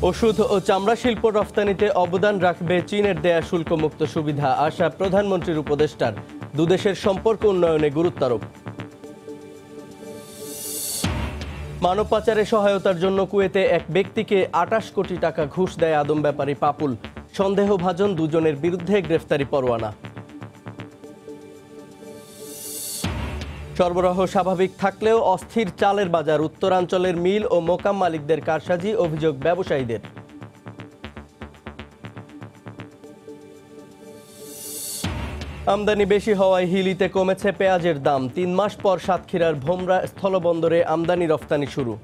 ওষুধ ও চামড়া শিল্প রফতানিতে অবদান রাখবে চীনের দেয়া শুল্কমুক্ত সুবিধা, আশা প্রধানমন্ত্রীর উপদেষ্টার। দুদেশের সম্পর্ক উন্নয়নে গুরুত্বারোপ। মানব পাচারে সহায়তার জন্য কুয়েতে এক ব্যক্তিকে ২৮ কোটি টাকা ঘুষ দেয় আদম ব্যাপারী পাপুল। সন্দেহভাজন দুজনের বিরুদ্ধে গ্রেফতারি পরোয়ানা। সরবরাহ স্বাভাবিক থাকলেও অস্থির চালের বাজার, উত্তরাঞ্চলের মিল ও মোকাম মালিকদের কারসাজি, অভিযোগ ব্যবসায়ীদের। আমদানি বেশি হওয়ায় হিলিতে কমেছে পেঁয়াজের দাম। ৩ মাস পর সাতক্ষীরার ভোমরা স্থলবন্দরে আমদানি রফতানি শুরু।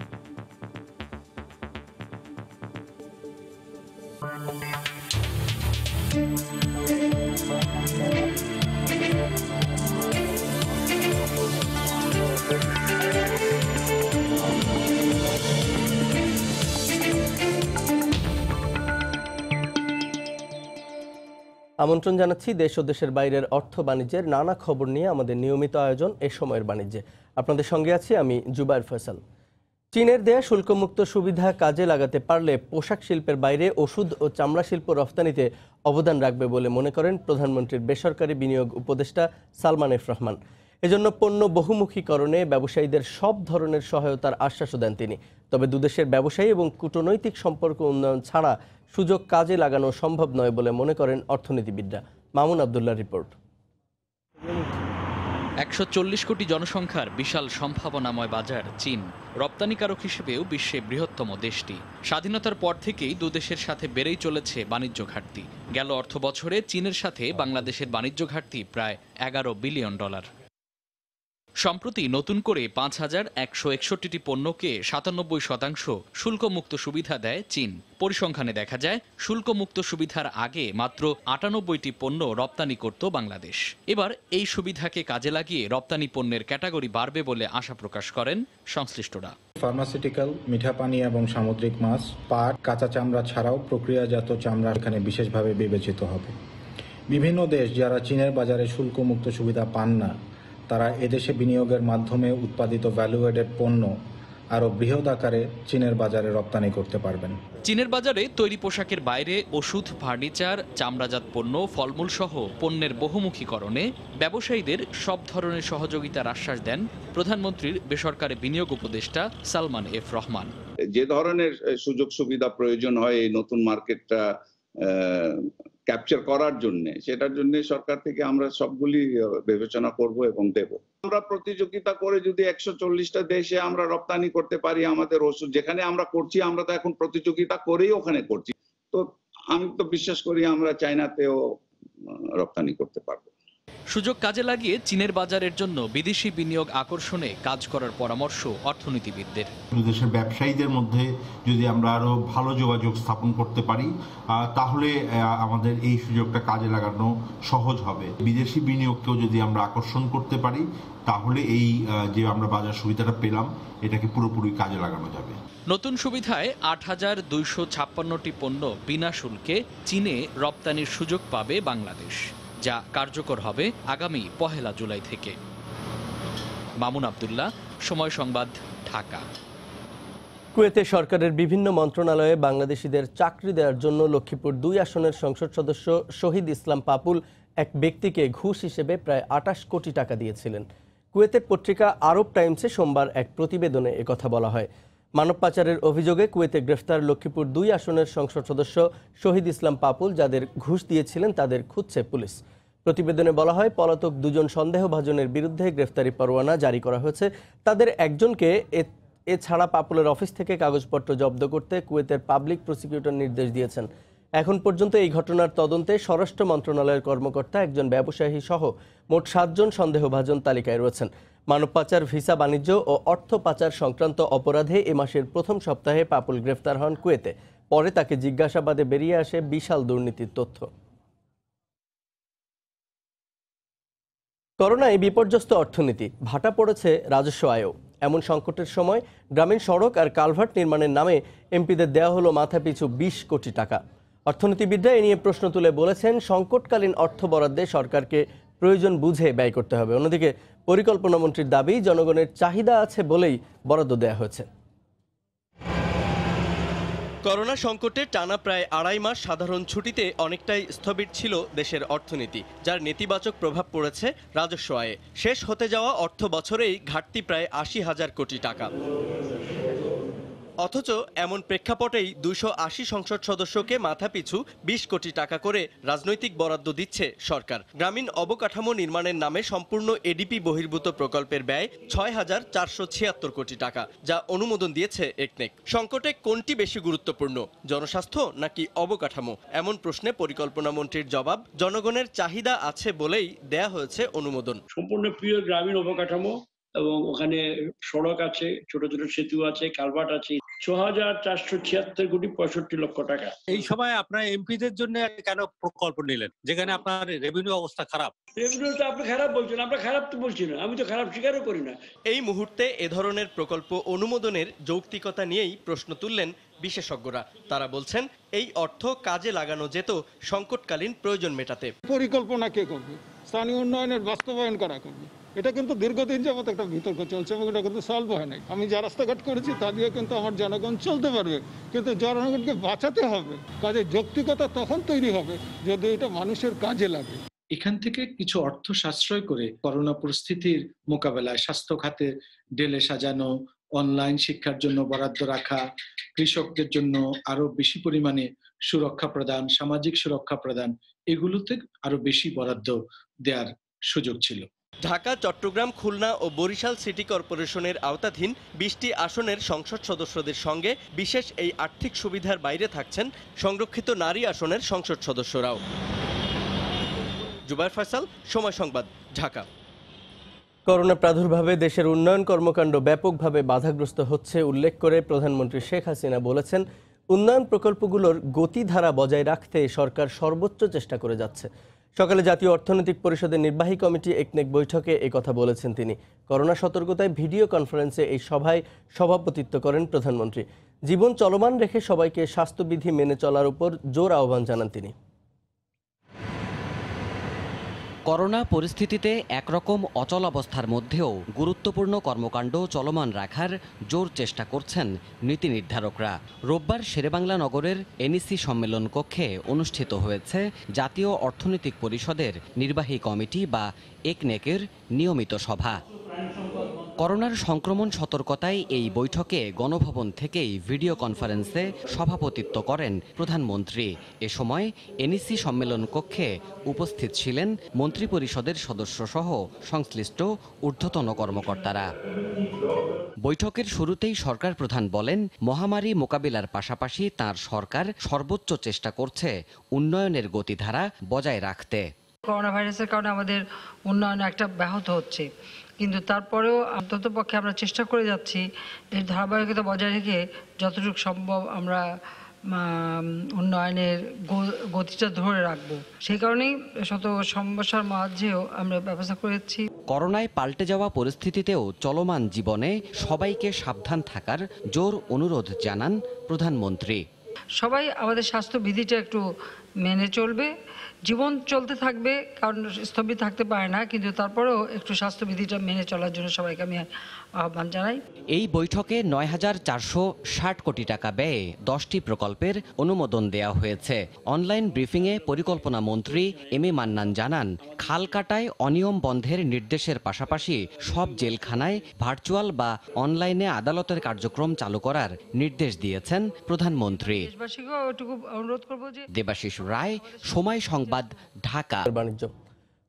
আমন্ত্রণ জানাচ্ছি দেশ ও দেশের বাইরের অর্থ বাণিজ্যের নানা খবর নিয়ে আমাদের নিয়মিত আয়োজন এ সময়ের বাণিজ্যে। আপনাদের সঙ্গে আছি আমি জুবায়ের ফয়সাল। চীনের দেয়া শুল্কমুক্ত সুবিধা কাজে লাগাতে পারলে পোশাক শিল্পের বাইরে ওষুধ ও চামড়া শিল্প রফতানিতে অবদান রাখবে বলে মনে করেন প্রধানমন্ত্রীর বেসরকারি বিনিয়োগ উপদেষ্টা সালমান এফ রহমান। এজন্য পণ্য বহুমুখীকরণে ব্যবসায়ীদের সব ধরনের সহায়তার আশ্বাসও দেন তিনি। তবে দুদেশের ব্যবসায়ী এবং কূটনৈতিক সম্পর্ক উন্নয়ন ছাড়া সুযোগ কাজে লাগানো সম্ভব নয় বলে মনে করেন অর্থনীতিবিদরা। মামুন আবদুল্লাহর রিপোর্ট। ১৪০ কোটি জনসংখ্যার বিশাল সম্ভাবনাময় বাজার চীন। রপ্তানিকারক হিসেবেও বিশ্বে বৃহত্তম দেশটি। স্বাধীনতার পর থেকেই দুদেশের সাথে বেড়েই চলেছে বাণিজ্য ঘাটতি। গেল অর্থ বছরে চীনের সাথে বাংলাদেশের বাণিজ্য ঘাটতি প্রায় $11 বিলিয়ন। সম্প্রতি নতুন করে ৫,১৬১টি পণ্যকে ৯৭% শুল্কমুক্ত সুবিধা দেয় চীন। পরিসংখ্যানে দেখা যায় শুল্কমুক্ত সুবিধার আগে মাত্র ৯৮টি পণ্য রপ্তানি করত বাংলাদেশ। এবার এই সুবিধাকে কাজে লাগিয়ে রপ্তানি পণ্যের ক্যাটাগরি বাড়বে বলে আশা প্রকাশ করেন সংশ্লিষ্টরা। ফার্মাসিউটিক্যাল, মিঠা পানি এবং সামুদ্রিক মাছ, পাট, কাঁচা চামড়া ছাড়াও প্রক্রিয়াজাত চামড়া এখানে বিশেষভাবে বিবেচিত হবে। বিভিন্ন দেশ যারা চীনের বাজারে শুল্কমুক্ত সুবিধা পান না, তারা এদেশে বিনিয়োগের মাধ্যমে উৎপাদিত ভ্যালু এডেড পণ্য আরও বৃহৎ আকারে চীনের বাজারে রপ্তানি করতে পারবেন। চীনের বাজারে তৈরি পোশাকের বাইরে ওষুধ, ফার্নিচার, চামড়াজাত পণ্য, ফলমূল সহ পণ্যের বহুমুখীকরণে ব্যবসায়ীদের সব ধরনের সহযোগিতার আশ্বাস দেন প্রধানমন্ত্রীর বেসরকারি বিনিয়োগ উপদেষ্টা সালমান এফ রহমান। যে ধরনের সুযোগ সুবিধা প্রয়োজন হয় এই নতুন মার্কেটটা ক্যাপচার করার জন্য, সেটার জন্য সরকার থেকে আমরা সবগুলি বিবেচনা করব এবং দেব। আমরা প্রতিযোগিতা করে যদি ১৪০টা দেশে আমরা রপ্তানি করতে পারি আমাদের ওষুধ, যেখানে আমরা করছি, আমরা তো এখন প্রতিযোগিতা করেই ওখানে করছি, তো আমি তো বিশ্বাস করি আমরা চায়নাতেও রপ্তানি করতে পারবো। সুযোগ কাজে লাগিয়ে চীনের বাজারের জন্য বিদেশি বিনিয়োগ আকর্ষণে কাজ করার পরামর্শ অর্থনীতিবিদদের। দেশের ব্যবসায়ীদের মধ্যে যদি আমরা আরো ভালো যোগাযোগ স্থাপন করতে পারি, তাহলে আমাদের এই সুযোগটা কাজে লাগানো সহজ হবে। বিদেশি বিনিয়োগকেও যদি আমরা আকর্ষণ করতে পারি, তাহলে এই যে আমরা বাজার সুবিধাটা পেলাম, এটাকে পুরোপুরি কাজে লাগানো যাবে। নতুন সুবিধায় ৮,২৫৬টি পণ্য বিনা শুল্কে চীনে রপ্তানির সুযোগ পাবে বাংলাদেশ, যা কার্যকর হবে আগামী ১ জুলাই থেকে। মামুন আবদুল্লাহ, সময় সংবাদ, ঢাকা। কুয়েতে সরকারের বিভিন্ন মন্ত্রণালয়ে বাংলাদেশিদের চাকরি দেওয়ার জন্য লক্ষ্মীপুর ২ আসনের সংসদ সদস্য শহীদ ইসলাম পাপুল এক ব্যক্তিকে ঘুষ হিসেবে প্রায় ২৮ কোটি টাকা দিয়েছিলেন। কুয়েতের পত্রিকা আরব টাইমসে সোমবার এক প্রতিবেদনে একথা বলা হয়। মানব পাচারের অভিযোগে কুয়েতে গ্রেফতার লক্ষ্মীপুর ২ আসনের সংসদ সদস্য শহীদ ইসলাম পাপুল যাদের ঘুষ দিয়েছিলেন তাদের খুঁজছে পুলিশ। প্রতিবেদনে বলা হয়, পলাতক দুজন সন্দেহভাজনের বিরুদ্ধে গ্রেফতারি পরোয়ানা জারি করা হয়েছে। তাদের একজনকে এছাড়া পাপুলের অফিস থেকে কাগজপত্র জব্দ করতে কুয়েতের পাবলিক প্রসিকিউটর নির্দেশ দিয়েছেন। এখন পর্যন্ত এই ঘটনার তদন্তে স্বরাষ্ট্র মন্ত্রণালয়ের কর্মকর্তা, একজন ব্যবসায়ী সহ মোট ৭ জন সন্দেহভাজন তালিকায় রয়েছেন। মানব পাচার, ভিসা বাণিজ্য ও অর্থ পাচার সংক্রান্ত অপরাধে এ মাসের প্রথম সপ্তাহে পাপুল গ্রেফতার হন কুয়েতে। পরে তাকে জিজ্ঞাসাবাদে বেরিয়ে আসে বিশাল দুর্নীতির তথ্য। করোনায় বিপর্যস্ত অর্থনীতি, ভাটা পড়েছে রাজস্ব আয়ও। এমন সংকটের সময় গ্রামীণ সড়ক আর কালভার্ট নির্মাণের নামে এমপিদের দেওয়া হলো মাথাপিছু ২০ কোটি টাকা। অর্থনীতিবিদরা এ নিয়ে প্রশ্ন তুলে বলেছেন, সংকটকালীন অর্থ বরাদ্দে সরকারকে প্রয়োজন বুঝে ব্যয় করতে হবে। অন্যদিকে পরিকল্পনা মন্ত্রীর দাবি, জনগণের চাহিদা আছে বলেই বরাদ্দ দেওয়া হয়েছে। করোনা সংকটে টানা প্রায় ২.৫ মাস সাধারণ ছুটিতে অনেকটাই স্থবির ছিল দেশের অর্থনীতি, যার নেতিবাচক প্রভাব পড়েছে রাজস্ব আয়ে। শেষ হতে যাওয়া অর্থ বছরেই ঘাটতি প্রায় ৮০,০০০ কোটি টাকা। অথচ এমন প্রেক্ষাপটেই ২৮০ সংসদ সদস্যকে মাথাপিছু ২০ কোটি টাকা করে রাজনৈতিক বরাদ্দ দিচ্ছে সরকার। গ্রামীণ অবকাঠামো নির্মাণের নামে সম্পূর্ণ এডিপি বহির্ভূত প্রকল্পের ব্যয় ৬,৪৭৬ কোটি টাকা, যা অনুমোদন দিয়েছে একনেক। সংকটে কোনটি বেশি গুরুত্বপূর্ণ, জনস্বাস্থ্য নাকি অবকাঠামো? এমন প্রশ্নে পরিকল্পনা মন্ত্রীর জবাব, জনগণের চাহিদা আছে বলেই দেয়া হয়েছে অনুমোদন। সম্পূর্ণ প্রিয় গ্রামীণ অবকাঠামো এবং ওখানে সড়ক আছে, ছোট ছোট সেতু আছে, কালভার্ট আছে। ৬,৪৭৬ কোটি ৬৫ লক্ষ টাকা। এই সময় আপনার এমপিদের জন্য কেন প্রকল্প নিলেন, যেখানে আপনার রেভিনিউ অবস্থা খারাপ? রেভিনিউটা আপনি খারাপ বলছেন, আমরা খারাপ তো বলছি না, আমি তো খারাপ স্বীকারও করি না। এই মুহূর্তে এ ধরনের প্রকল্প অনুমোদনের যৌক্তিকতা নিয়েই প্রশ্ন তুললেন বিশেষজ্ঞরা। তারা বলছেন, এই অর্থ কাজে লাগানো যেত সংকটকালীন প্রয়োজন মেটাতে। পরিকল্পনা কে করবে? স্থানীয় উন্নয়নের বাস্তবায়ন করা করবে। এটা কিন্তু দীর্ঘদিন যাবত একটা বিতর্ক চলছে এবং এটা কিন্তু সলভ হয় নাই। আমি যা রাস্তাঘাট করেছি তা দিয়ে কিন্তু আমার জনগণ চলতে পারবে, কিন্তু জনগণকে বাঁচাতে হবে। কাজে যৌক্তিকতা তখন তৈরি হবে যদি এটা মানুষের কাজে লাগে। এখান থেকে কিছু অর্থ সাশ্রয় করে করোনা পরিস্থিতির মোকাবেলায় স্বাস্থ্য খাতে ঢেলে সাজানো, অনলাইন শিক্ষার জন্য বরাদ্দ রাখা, কৃষকদের জন্য আরো বেশি পরিমাণে সুরক্ষা প্রদান, সামাজিক সুরক্ষা প্রদান, এগুলোতে আরো বেশি বরাদ্দ দেওয়ার সুযোগ ছিল। ঢাকা, চট্টগ্রাম, খুলনা ও বরিশাল সিটি কর্পোরেশনের আওতাধীন ২০টি আসনের সংসদ সদস্যদের সঙ্গে বিশেষ এই আর্থিক সুবিধার বাইরে থাকছেন সংরক্ষিত নারী আসনের সংসদ সদস্যরাও। জুবায়ের ফয়সাল, সময় সংবাদ, ঢাকা। করোনা প্রাদুর্ভাবে দেশের উন্নয়ন কর্মকাণ্ড ব্যাপকভাবে বাধাগ্রস্ত হচ্ছে উল্লেখ করে প্রধানমন্ত্রী শেখ হাসিনা বলেছেন, উন্নয়ন প্রকল্পগুলোর গতিধারা বজায় রাখতে সরকার সর্বোচ্চ চেষ্টা করে যাচ্ছে। সকালে জাতীয় অর্থনৈতিক পরিষদের নির্বাহী কমিটি একনেক বৈঠকে একথা বলেছেন তিনি। করোনা সতর্কতায় ভিডিও কনফারেন্সে এই সভায় সভাপতিত্ব করেন প্রধানমন্ত্রী। জীবন চলমান রেখে সবাইকে স্বাস্থ্যবিধি মেনে চলার উপর জোর আহ্বান জানান তিনি। করোনা পরিস্থিতিতে একরকম অচলাবস্থার মধ্যেও গুরুত্বপূর্ণ কর্মকাণ্ড চলমান রাখার জোর চেষ্টা করছেন নীতি নির্ধারকরা। রোববার শেরেবাংলা নগরের এনইসি সম্মেলন কক্ষে অনুষ্ঠিত হয়েছে জাতীয় অর্থনৈতিক পরিষদের নির্বাহী কমিটি বা একনেকের নিয়মিত সভা। করোনার সংক্রমণ সতর্কতায় এই বৈঠকে গণভবন থেকেই ভিডিও কনফারেন্সে সভাপতিত্ব করেন প্রধানমন্ত্রী। এ সময় এনইসি সম্মেলন কক্ষে উপস্থিত ছিলেন মন্ত্রিপরিষদের সদস্যসহ সংশ্লিষ্ট ঊর্ধ্বতন কর্মকর্তারা। বৈঠকের শুরুতেই সরকার প্রধান বলেন, মহামারী মোকাবিলার পাশাপাশি তার সরকার সর্বোচ্চ চেষ্টা করছে উন্নয়নের গতিধারা বজায় রাখতে। করোনা ভাইরাসের কারণে আমাদের উন্নয়ন একটা ব্যাহত হচ্ছে, কিন্তু তারপরেও অন্ততপক্ষে আমরা চেষ্টা করে যাচ্ছি এর ধারাবাহিকতা বজায় রেখে যতটুকু সম্ভব আমরা উন্নয়নের গতিটা ধরে রাখবো। সেই কারণেই শত সমস্যার মাঝেও আমরা ব্যবস্থা করেছি। করোনায় পাল্টে যাওয়া পরিস্থিতিতেও চলমান জীবনে সবাইকে সাবধান থাকার জোর অনুরোধ জানান প্রধানমন্ত্রী। সবাই আমাদের স্বাস্থ্যবিধিটা একটু মেনে চলবে। জীবন চলতে থাকবে, কারণ স্থবির থাকতে পারে না, কিন্তু তারপরেও একটু স্বাস্থ্যবিধিটা মেনে চলার জন্য সবাইকে আমি আহ্বান জানাই। এই বৈঠকে ৯,৪৬০ কোটি টাকা ব্যয়ে 10টি প্রকল্পের অনুমোদন দেওয়া হয়েছে। অনলাইন ব্রিফিংয়ে পরিকল্পনা মন্ত্রী এম এ মান্নান জানান, খাল কাটায় অনিয়ম বন্ধের নির্দেশের পাশাপাশি সব জেলখানায় ভার্চুয়াল বা অনলাইনে আদালতের কার্যক্রম চালু করার নির্দেশ দিয়েছেন প্রধানমন্ত্রী। দেবাশিস রায়, সময় সংবাদ, ঢাকা। বাণিজ্য।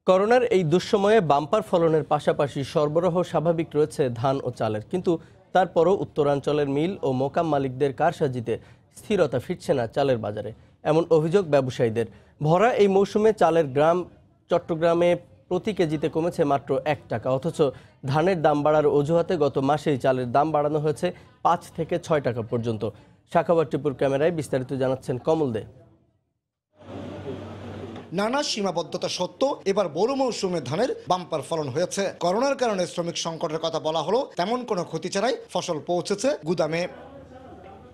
করোনার এই দুঃসময়ে বাম্পার ফলনের পাশাপাশি সরবরাহ স্বাভাবিক রয়েছে ধান ও চালের, কিন্তু তারপরও উত্তরাঞ্চলের মিল ও মোকাম মালিকদের কারসাজিতে স্থিরতা ফিরছে না চালের বাজারে, এমন অভিযোগ ব্যবসায়ীদের। ভরা এই মৌসুমে চালের গ্রাম চট্টগ্রামে প্রতি কেজিতে কমেছে মাত্র 1 টাকা, অথচ ধানের দাম বাড়ার অজুহাতে গত মাসেই চালের দাম বাড়ানো হয়েছে 5 থেকে 6 টাকা পর্যন্ত। সাখাওয়াত টিপুর ক্যামেরায় বিস্তারিত জানাচ্ছেন কমল দে। নানা সীমাবদ্ধতা সত্ত্বেও এবার বোরো মৌসুমে ধানের বাম্পার ফলন হয়েছে। করোনার কারণে শ্রমিক সংকটের কথা বলা হলো, তেমন কোনো ক্ষতি ছাড়াই ফসল পৌঁছেছে গুদামে।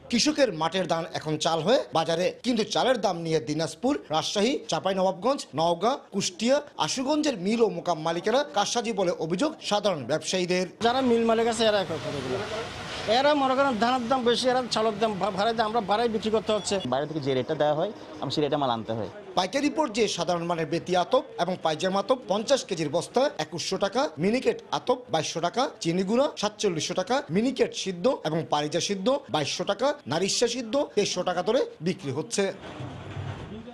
কৃষকের মাঠের ধান এখন চাল হয়ে বাজারে, কিন্তু চালের দাম নিয়ে দিনাজপুর, রাজশাহী, চাঁপাইনবাবগঞ্জ, নওগাঁ, কুষ্টিয়া, আশুগঞ্জের মিল ও মোকাম মালিকেরা কারসাজি বলে অভিযোগ সাধারণ ব্যবসায়ীদের। যারা মিল মালিক আছে এরা এরা মনে করেন ধানের দাম বেশি, এরা চালের দাম ভাড়ায় আমরা ভাড়ায় বিক্রি করতে হচ্ছে। বাইরে থেকে যে রেটটা দেওয়া হয় আমি সেই রেটে মাল আনতে হয়। পাইকারি পর্যায়ে সাধারণ মানের বেতি আতপ এবং পাইজামা আতপ 50 কেজির বস্তা 2100 টাকা, মিনিকেট আতপ 2200 টাকা, চিনি গুঁড়া 4700 টাকা, মিনিকেট সিদ্ধ এবং পারিজা সিদ্ধ 2200 টাকা, নারিশা সিদ্ধ 2300 টাকা ধরে বিক্রি হচ্ছে।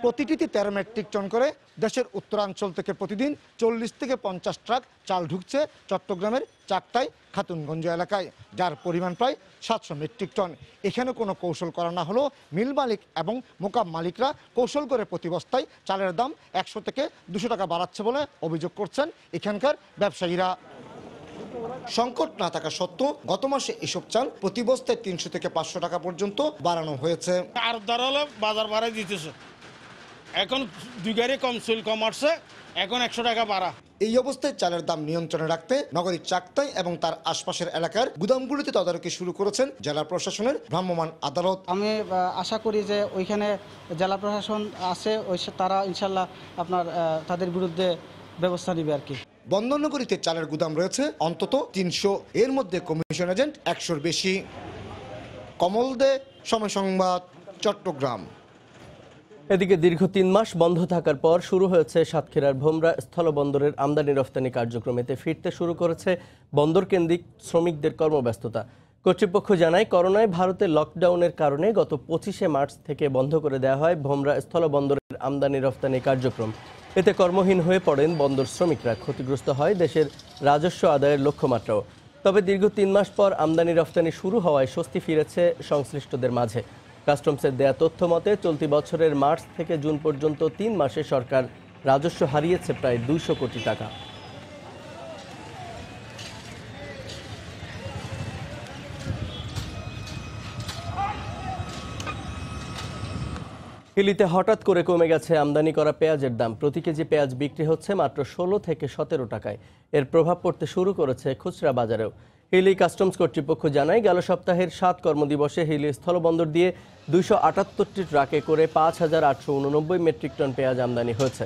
প্রতিটিতে 13 মেট্রিক টন করে দেশের উত্তরাঞ্চল থেকে প্রতিদিন 40 থেকে 50 ট্রাক চাল ঢুকছে চট্টগ্রামের চাকতাই খাতুনগঞ্জ এলাকায়, যার পরিমাণ প্রায় 700 মেট্রিক টন। এখানে কোনো কৌশল করা না হলেও মিল মালিক এবং মোকাম মালিকরা কৌশল করে প্রতি বস্তায় চালের দাম 100 থেকে 200 টাকা বাড়াচ্ছে বলে অভিযোগ করছেন এখানকার ব্যবসায়ীরা। সংকট না থাকা সত্ত্বেও গত মাসে এসব চাল প্রতি বস্তায় 300 থেকে 500 টাকা পর্যন্ত বাড়ানো হয়েছে। আর দর হলে বাজার ভাড়ায় দিতেছে, এখন 2 গাড়ি কম শুল্ক কম আসছে, এখন 100 টাকা বাড়া। এই অবস্থায় চালের দাম নিয়ন্ত্রণে রাখতে নগরীর চাকতাই এবং তার আশপাশের এলাকার গুদামগুলিতে তদারকি শুরু করেছেন জেলা প্রশাসনের ভ্রাম্যমাণ আদালত। আমি আশা করি যে ওইখানে জেলা প্রশাসন আছে, তারা ইনশাল্লাহ আপনার তাদের বিরুদ্ধে ব্যবস্থা নেবে আর কি। বন্দরনগরীতে চালের গুদাম রয়েছে অন্তত 300, এর মধ্যে কমিশন এজেন্ট 100-র বেশি। কমল দে, সময় সংবাদ, চট্টগ্রাম। এদিকে দীর্ঘ 3 মাস বন্ধ থাকার পর শুরু হয়েছে সাতক্ষীরার ভোমরা স্থলবন্দরের আমদানি রফতানি কার্যক্রমেতে ফিরতে শুরু করেছে বন্দর কেন্দ্রিক শ্রমিকদের কর্মব্যস্ততা। কর্তৃপক্ষ জানায়, করোনায় ভারতের লকডাউনের কারণে গত 25শে মার্চ থেকে বন্ধ করে দেওয়া হয় ভোমরা স্থলবন্দরের আমদানি রফতানি কার্যক্রম। এতে কর্মহীন হয়ে পড়েন বন্দর শ্রমিকরা, ক্ষতিগ্রস্ত হয় দেশের রাজস্ব আদায়ের লক্ষ্যমাত্রাও। তবে দীর্ঘ 3 মাস পর আমদানি রফতানি শুরু হওয়ায় স্বস্তি ফিরেছে সংশ্লিষ্টদের মাঝে। কাস্টমসের দেয়া তথ্য মতে চলতি বছরের মার্চ থেকে জুন পর্যন্ত 3 মাসে সরকার রাজস্ব হারিয়েছে প্রায় 200 কোটি টাকা। হিলিতে হঠাৎ করে কমে গেছে আমদানি করা পেঁয়াজের দাম। প্রতি কেজি পেঁয়াজ বিক্রি হচ্ছে মাত্র 16 থেকে 17 টাকায়। এর প্রভাব পড়তে শুরু করেছে খুচরা বাজারেও। হিলি কাস্টমস কর্তৃপক্ষ জানায়, গেল সপ্তাহের 7 কর্মদিবসে হিলি স্থলবন্দর দিয়ে 278টি ট্রাকে করে 5889 মেট্রিক টন পেঁয়াজ আমদানি হয়েছে।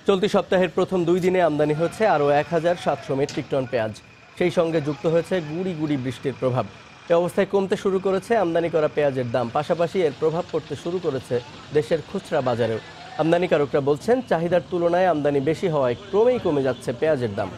চলতি সপ্তাহের প্রথম 2 দিনে আমদানি হয়েছে আরও 1700 মেট্রিক টন পেঁয়াজ। সেই সঙ্গে যুক্ত হয়েছে গুড়ি গুড়ি বৃষ্টির প্রভাব। এ অবস্থায় কমতে শুরু করেছে আমদানি করা পেঁয়াজের দাম। পাশাপাশি এর প্রভাব পড়তে শুরু করেছে দেশের খুচরা বাজারেও। আমদানিকারকরা বলছেন, চাহিদার তুলনায় আমদানি বেশি হওয়ায় ক্রমেই কমে যাচ্ছে পেঁয়াজের দাম।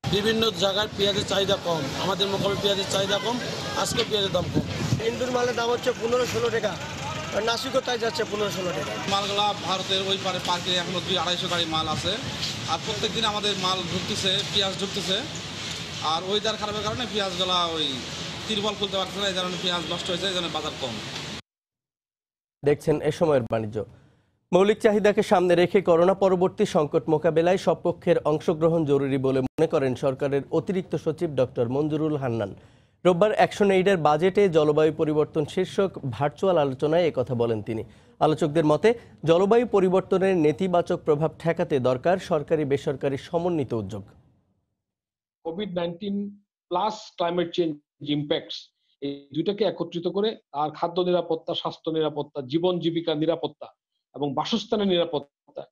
বিভিন্ন জায়গায় পেঁয়াজের চাহিদা কম, আমাদের মোকামে পেঁয়াজের চাহিদা কম, আজকে পেঁয়াজের দাম কম। ইন্দুর মালের দাম হচ্ছে 15-16 টাকা, আর নাসিকও তাই যাচ্ছে 15-16 টাকা। মালগুলা ভারতের ওই পারে পার্কে এখনো 200-250 গাড়ি মাল আছে, আর প্রত্যেক দিন আমাদের মাল ঢুকতেছে, পেঁয়াজ ঢুকতেছে। আর ওয়েদার খারাপের কারণে পেঁয়াজগুলা ওই তিরপল খুলতে পারছে না, এই কারণে পেঁয়াজ নষ্ট হয়েছে, এই জন্য বাজার কম। দেখছেন এ সময়ের বাণিজ্য। মৌলিক চাহিদাকে সামনে রেখে করোনা পরবর্তী সংকট মোকাবেলায় সব পক্ষের অংশগ্রহণ জরুরি বলে মনে করেন সরকারের অতিরিক্ত সচিব ডক্টর মঞ্জুরুল হান্নান। রোববার অ্যাকশন এইডের বাজেটে জলবায়ু পরিবর্তন শীর্ষক ভার্চুয়াল আলোচনায় একথা বলেন তিনি। আলোচকদের মতে, জলবায়ু পরিবর্তনের নেতিবাচক প্রভাব ঠেকাতে দরকার সরকারি বেসরকারি সমন্বিত উদ্যোগ। COVID-19 plus climate change impacts, এই দুইটাকে একত্রিত করে আর খাদ্য নিরাপত্তা, স্বাস্থ্য নিরাপত্তা, জীবন জীবিকা নিরাপত্তা এবং বাসস্থানের নিরাপত্তা,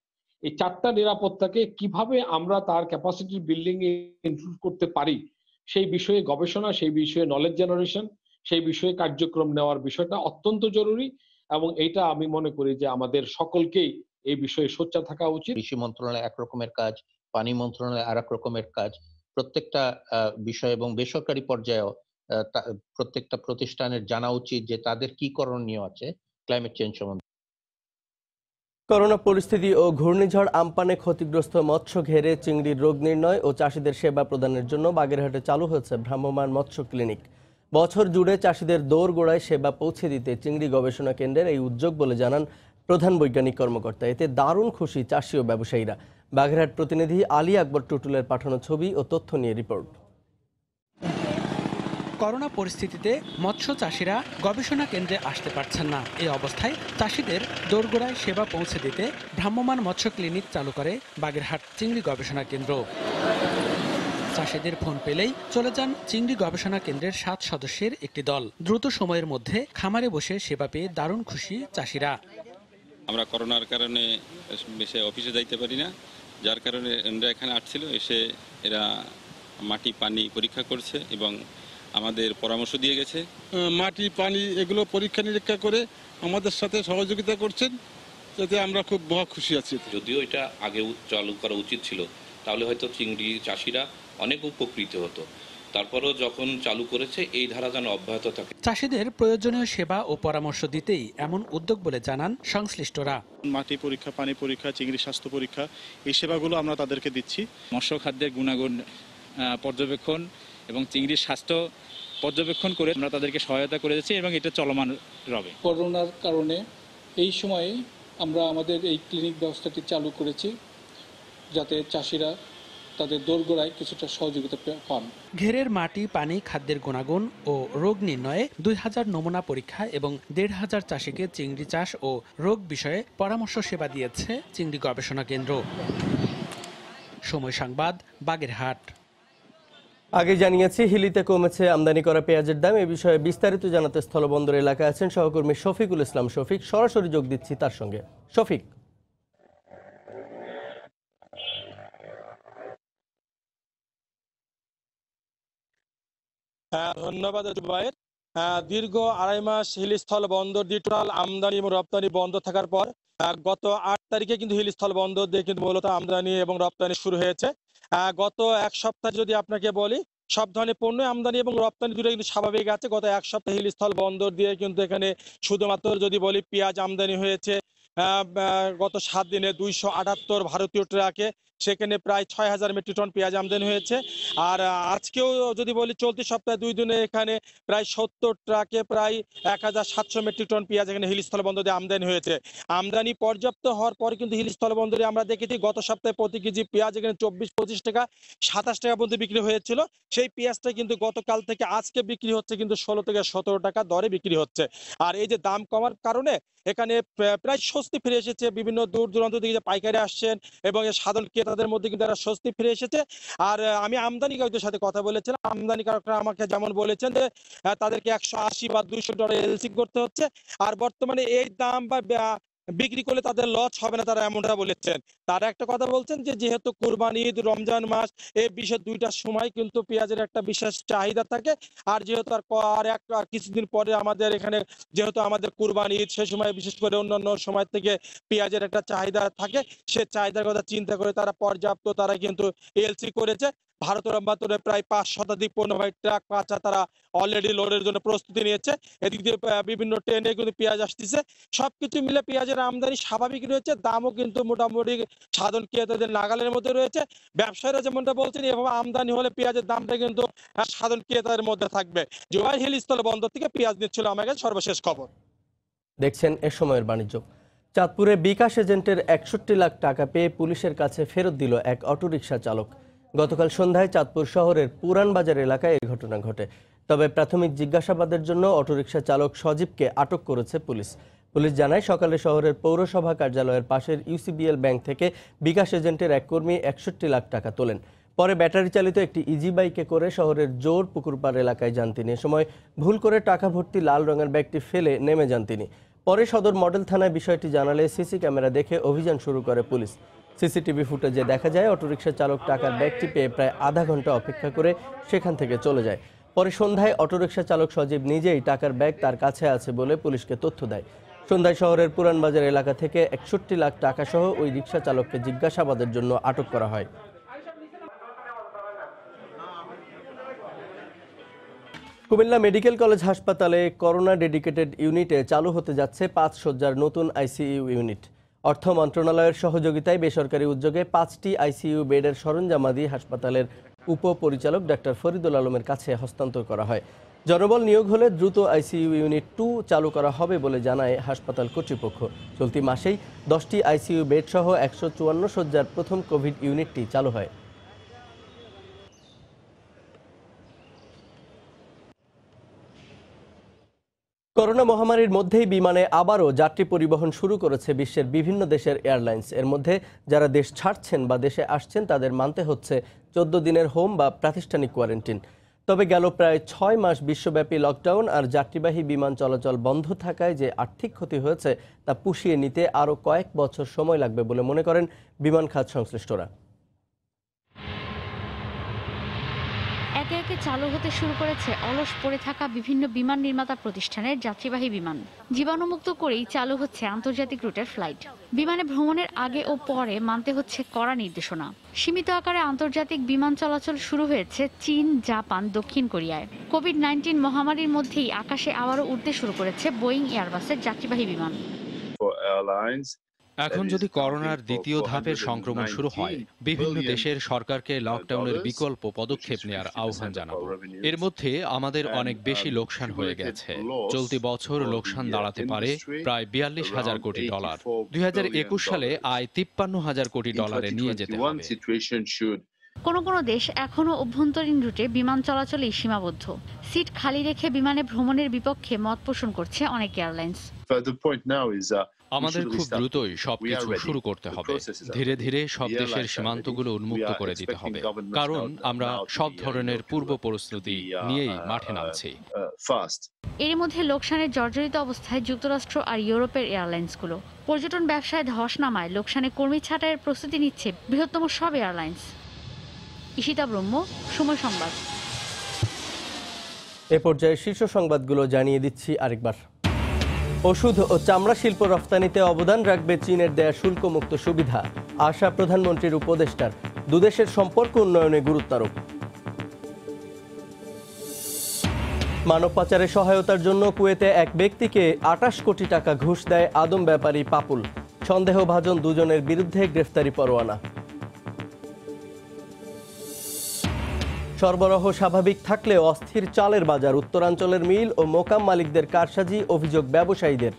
এই 4টা নিরাপত্তাকে কিভাবে আমরা তার ক্যাপাসিটি বিল্ডিং এ ইনক্লুড করতে পারি, সেই বিষয়ে গবেষণা, সেই বিষয়ে নলেজ জেনারেশন, সেই বিষয়ে কার্যক্রম নেওয়ার বিষয়টা অত্যন্ত জরুরি। এবং এইটা আমি মনে করি যে আমাদের সকলকেই এই বিষয়ে সোচ্চার থাকা উচিত। কৃষি মন্ত্রণালয় এক রকমের কাজ, পানি মন্ত্রণালয় আর এক রকমের কাজ। প্রত্যেকটা বিষয় এবং বেসরকারি পর্যায়েও প্রত্যেকটা প্রতিষ্ঠানের জানা উচিত যে তাদের কি করণীয় আছে ক্লাইমেট চেঞ্জ সম্বন্ধে। করোনা পরিস্থিতি ও ঘূর্ণিঝড় আম্পানে ক্ষতিগ্রস্ত মৎস্য ঘেরে চিংড়ির রোগ নির্ণয় ও চাষিদের সেবা প্রদানের জন্য বাগেরহাটে চালু হয়েছে ভ্রাম্যমাণ মৎস্য ক্লিনিক। বছর জুড়ে চাষিদের দোরগোড়ায় সেবা পৌঁছে দিতে চিংড়ি গবেষণা কেন্দ্রের এই উদ্যোগ বলে জানান প্রধান বৈজ্ঞানিক কর্মকর্তা। এতে দারুণ খুশি চাষি ও ব্যবসায়ীরা। বাগেরহাট প্রতিনিধি আলী আকবর টুটুলের পাঠানো ছবি ও তথ্য নিয়ে রিপোর্ট। করোনা পরিস্থিতিতে মৎস্য চাষিরা গবেষণা কেন্দ্রে আসতে পারছেন না। এই অবস্থায় চাষিদের দোরগোড়ায় সেবা পৌঁছে দিতে ভ্রাম্যমাণ মৎস্য ক্লিনিক চালু করে বাগেরহাট চিংড়ি গবেষণা কেন্দ্র। চাষিদের ফোন পেলেই চলে যান চিংড়ি গবেষণা কেন্দ্রের 7 সদস্যের একটি দল। দ্রুত সময়ের মধ্যে খামারে বসে সেবা পেয়ে দারুণ খুশি চাষিরা। আমরা করোনার কারণে বেশি অফিসে যাইতে পারি না, যার কারণে এরা এখানে আসছিল, এসে এরা মাটি পানি পরীক্ষা করছে এবং আমাদের পরামর্শ দিয়ে গেছে। মাটি পানি এগুলো পরীক্ষা নিরীক্ষা করে আমাদের সাথে সহযোগিতা করছেন, যাতে আমরা খুব খুশি আছি। যদিও এটা আগে চালু করা উচিত ছিল, তাহলে হয়তো চিংড়ি চাষিরা অনেক উপকৃত হতো। তারপরও যখন চালু করেছে এই ধারা যেন অব্যাহত থাকে। চাষিদের প্রয়োজনীয় সেবা ও পরামর্শ দিতেই এমন উদ্যোগ বলে জানান সংশ্লিষ্টরা। মাটি পরীক্ষা, পানি পরীক্ষা, চিংড়ি স্বাস্থ্য পরীক্ষা, এই সেবাগুলো আমরা তাদেরকে দিচ্ছি। মৎস্য খাদ্যের গুণাগুণ পর্যবেক্ষণ এবং চিংড়ির স্বাস্থ্য পর্যবেক্ষণ করে আমরা তাদেরকে সহায়তা করে যাচ্ছি এবং এটা চলমান রবে। করোনার কারণে এই সময়ে আমরা আমাদের এই ক্লিনিক ব্যবস্থাটি চালু করেছি, যাতে চাষিরা তাদের দোরগোড়ায় কিছুটা সহযোগিতা পান। ঘেরের মাটি, পানি, খাদ্যের গুণাগুণ ও রোগ নির্ণয়ে 2000 নমুনা পরীক্ষা এবং 1500 চাষিকে চিংড়ি চাষ ও রোগ বিষয়ে পরামর্শ সেবা দিয়েছে চিংড়ি গবেষণা কেন্দ্র। সময় সংবাদ, বাগেরহাট। আগে জানিয়েছি হিলিতে কমেছে আমদানি করা পেঁয়াজের দাম। এই বিষয়ে বিস্তারিত জানাতে স্থলবন্দর এলাকায় আছেন সহকর্মী শফিকুল ইসলাম শফিক। সরাসরি যোগ দিচ্ছি তার সঙ্গে। শফিক, ধন্যবাদ জুবায়ের। দীর্ঘ 2.5 মাস হিলিস্থল বন্দর দিয়ে টোটাল আমদানি এবং রপ্তানি বন্ধ থাকার পর গত 8 তারিখে কিন্তু হিলিস্থল বন্দর দিয়ে কিন্তু মূলত আমদানি এবং রপ্তানি শুরু হয়েছে। গত এক সপ্তাহ যদি আপনাকে বলি, সব ধরনের পণ্য আমদানি এবং রপ্তানি দুটো কিন্তু স্বাভাবিক আছে। গত এক সপ্তাহ হিলিস্থল বন্দর দিয়ে কিন্তু এখানে শুধুমাত্র যদি বলি পেঁয়াজ আমদানি হয়েছে গত 7 দিনে 278 ভারতীয় ট্রাকে, সেখানে প্রায় 6000 মেট্রিক টন পেঁয়াজ আমদানি হয়েছে। আর আজকেও যদি বলি চলতি সপ্তাহে 2 দিনে এখানে প্রায় 70 ট্রাকে প্রায় 1700 মেট্রিক টন পেঁয়াজ এখানে হিলিস্থল বন্দরে আমদানি হয়েছে। আমদানি পর্যাপ্ত হওয়ার পর কিন্তু হিলিস্থল বন্দরে আমরা দেখেছি গত সপ্তাহে প্রতি কেজি পেঁয়াজ এখানে 24-25 টাকা 27 টাকা পর্যন্ত বিক্রি হয়েছিল। সেই পেঁয়াজটা কিন্তু গতকাল থেকে আজকে বিক্রি হচ্ছে কিন্তু 16 থেকে 17 টাকা দরে বিক্রি হচ্ছে। আর এই যে দাম কমার কারণে এখানে প্রায় স্বস্তি ফিরে এসেছে। বিভিন্ন দূর দূরান্ত থেকে যে পাইকারি আসছেন এবং সাধারণ ক্রেতাদের মধ্যে কিন্তু একটা স্বস্তি ফিরে এসেছে। আর আমি আমদানিকারকদের সাথে কথা বলেছিলাম, আমদানিকারকরা আমাকে যেমন বলেছেন যে তাদেরকে 180 বা 200 ডলার এলসি করতে হচ্ছে। আর বর্তমানে এই দাম বা বিক্রি করলে তাদের লস হবে না, তারা এমনটা বলেছেন। তারা একটা কথা বলছেন যে যেহেতু কুরবানি ঈদ, রমজান মাস, এই বিশেষ 2টা সময় কিন্তু পেঁয়াজের একটা বিশেষ চাহিদা থাকে। আর যেহেতু আর কিছুদিন পরে আমাদের এখানে যেহেতু আমাদের কুরবানি ঈদ, সে সময় বিশেষ করে অন্যান্য সময় থেকে পেঁয়াজের একটা চাহিদা থাকে, সে চাহিদার কথা চিন্তা করে তারা পর্যাপ্ত তারা কিন্তু এলসি করেছে। ভারতের অভ্যন্তরে প্রায় 5 শতাধিক পণ্যবাহী ট্রাক কাঁচা তারা অলরেডি লোডের জন্য প্রস্তুতি নিয়েছে। এদিক দিয়ে বিভিন্ন ট্রেনে কিন্তু পেঁয়াজ আসতেছে। সবকিছু মিলে পেঁয়াজের আমদানি স্বাভাবিক রয়েছে, দামও কিন্তু মোটামুটি সাধারণ ক্রেতাদের নাগালের মধ্যে রয়েছে। ব্যবসায়ীরা যেমনটা বলছেন, এভাবে আমদানি হলে পেঁয়াজের দামটা কিন্তু সাধারণ ক্রেতাদের মধ্যে থাকবে। জুবাই হিলিস্থল বন্দর থেকে পেঁয়াজ নিচ্ছিল আমার কাছে সর্বশেষ খবর। দেখছেন এ সময়ের বাণিজ্য। চাঁদপুরে বিকাশ এজেন্টের 61 লাখ টাকা পেয়ে পুলিশের কাছে ফেরত দিল এক অটোরিকশা চালক। গতকাল সন্ধ্যায় চাঁদপুর শহরের পুরান বাজার এলাকায় এই ঘটনা ঘটে। তবে প্রাথমিক জিজ্ঞাসাবাদের জন্য অটোরিকশা চালক সজীবকে আটক করেছে পুলিশ। পুলিশ জানায় সকালে শহরের পৌরসভা কার্যালয়ের পাশের ইউসিবিএল ব্যাংক থেকে বিকাশ এজেন্টের এক কর্মী 61 লাখ টাকা তোলেন। পরে ব্যাটারি চালিত একটি ইজি বাইকে করে শহরের জোর পুকুরপাড় এলাকায় যান তিনি। এ সময় ভুল করে টাকা ভর্তি লাল রঙের ব্যাগটি ফেলে নেমে যান তিনি। পরে সদর মডেল থানায় বিষয়টি জানালে সিসি ক্যামেরা দেখে অভিযান শুরু করে পুলিশ। সিসিটিভি ফুটেজে দেখা যায় অটোরিকশা চালক টাকার ব্যাগটি পেয়ে প্রায় আধা ঘন্টা অপেক্ষা করে সেখান থেকে চলে যায়। পরে সন্ধ্যায় অটোরিকশা চালক সজীব নিজেই টাকার ব্যাগ তার কাছে আছে বলে পুলিশকে তথ্য দেয়। সন্ধ্যায় শহরের পুরান বাজার এলাকা থেকে 61 লাখ টাকা সহ ওই রিকশা চালককে জিজ্ঞাসাবাদের জন্য আটক করা হয়। কুমিল্লা মেডিকেল কলেজ হাসপাতালে করোনা ডেডিকেটেড ইউনিটে চালু হতে যাচ্ছে 5 শয্যার নতুন আইসিইউ ইউনিট। অর্থ মন্ত্রণালয়ের সহযোগিতায় বেসরকারি উদ্যোগে 5টি আইসিইউ বেডের সরঞ্জামাদি হাসপাতালের উপপরিচালক ডাক্তার ফরিদুল আলমের কাছে হস্তান্তর করা হয়। জনবল নিয়োগ হলে দ্রুত আইসিইউ ইউনিট 2 চালু করা হবে বলে জানায় হাসপাতাল কর্তৃপক্ষ। চলতি মাসেই 10টি আইসিইউ বেড সহ 154 শয্যার প্রথম কোভিড ইউনিটটি চালু হয়। করোনা করোনা মহামারীর মধ্যেই বিমানে আবারও যাত্রী পরিবহন শুরু করেছে বিশ্বের বিভিন্ন দেশের এয়ারলাইন্স। এর মধ্যে যারা দেশ ছাড়ছেন বা দেশে আসছেন তাদের মানতে হচ্ছে 14 দিনের হোম বা প্রাতিষ্ঠানিক কোয়ারেন্টিন। তবে গেল প্রায় 6 মাস বিশ্বব্যাপী লকডাউন আর যাত্রীবাহী বিমান চলাচল বন্ধ থাকায় যে আর্থিক ক্ষতি হয়েছে তা পুষিয়ে নিতে আরও কয়েক বছর সময় লাগবে বলে মনে করেন বিমান খাত সংশ্লিষ্টরা। একে একে চালু হতে শুরু করেছে অলস পড়ে থাকা বিভিন্ন বিমান নির্মাতা প্রতিষ্ঠানের যাত্রীবাহী বিমান। জীবাণুমুক্ত করেই চালু হচ্ছে আন্তর্জাতিক রুটের ফ্লাইট। বিমানে ভ্রমণের আগে ও পরে মানতে হচ্ছে কড়া নির্দেশনা। সীমিত আকারে আন্তর্জাতিক বিমান চলাচল শুরু হয়েছে চীন, জাপান, দক্ষিণ কোরিয়ায়। কোভিড-19 মহামারীর মধ্যেই আকাশে আবারও উঠতে শুরু করেছে বোয়িং এয়ারবাসের যাত্রীবাহী বিমান। এখন যদি করোনার দ্বিতীয় ধাপের সংক্রমণ শুরু হয়, বিভিন্ন দেশের সরকারকে লকডাউনের বিকল্প পদক্ষেপ নেওয়ার আহ্বান জানাবো। এর মধ্যে আমাদের অনেক বেশি লোকসান হয়ে গেছে। চলতি বছর লোকসান দাঁড়াতে পারে প্রায় $42,000 কোটি। 2021 সালে আয় $53,000 কোটি নিয়ে যেতে হবে। কোনো দেশ এখনো অভ্যন্তরীণ রুটে বিমান চলাচলেই সীমাবদ্ধ। সিট খালি রেখে বিমানে ভ্রমণের বিপক্ষে মত পোষণ করছে অনেক এয়ারলাইন্স। আমাদের খুব দ্রুতই সবকিছু শুরু করতে হবে। ধীরে ধীরে সব দেশের সীমান্তগুলো উন্মুক্ত করে দিতে হবে, কারণ আমরা সব ধরনের পূর্ব প্রস্তুতি নিয়েই মাঠে নামছি। এর মধ্যে লোকসানের জর্জরিত অবস্থায় যুক্তরাষ্ট্র আর ইউরোপের এয়ারলাইন্সগুলো। পর্যটন ব্যবসায় ধস নামায় লোকসানে কর্মী ছাঁটাইয়ের প্রস্তুতি নিচ্ছে বৃহত্তম সব এয়ারলাইন্স। ঈশিতা ব্রহ্ম, সময় সংবাদ। এ পর্যায়ে শীর্ষ সংবাদগুলো জানিয়ে দিচ্ছি আরেকবার। ওষুধ ও চামড়া শিল্প রফতানিতে অবদান রাখবে চীনের দেয়া শুল্কমুক্ত সুবিধা, আশা প্রধানমন্ত্রীর উপদেষ্টার। দুদেশের সম্পর্ক উন্নয়নে গুরুত্বারোপ। মানব পাচারে সহায়তার জন্য কুয়েতে এক ব্যক্তিকে 28 কোটি টাকা ঘুষ দেয় আদম ব্যাপারী পাপুল। সন্দেহভাজন দুজনের বিরুদ্ধে গ্রেফতারি পরোয়ানা। সরবরাহ স্বাভাবিক থাকলেও অস্থির চালের বাজার, উত্তরাঞ্চলের মিল ও মোকাম মালিকদের কারসাজি, অভিযোগ ব্যবসায়ীদের।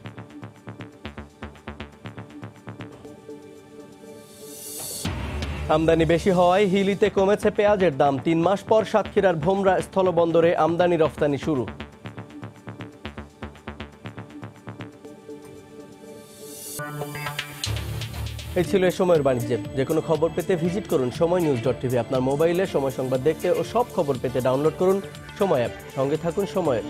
আমদানি বেশি হওয়ায় হিলিতে কমেছে পেঁয়াজের দাম। 3 মাস পর সাতক্ষীরার ভোমরা স্থলবন্দরে আমদানি রফতানি শুরু। এই ছিল এ সময়ের বাণিজ্যে। যে কোনো খবর পেতে ভিজিট করুন সময়নিউজ.tv। আপনার মোবাইলে সময় সংবাদ দেখতে ও সব খবর পেতে ডাউনলোড করুন সময় অ্যাপ। সঙ্গে থাকুন সময়ের।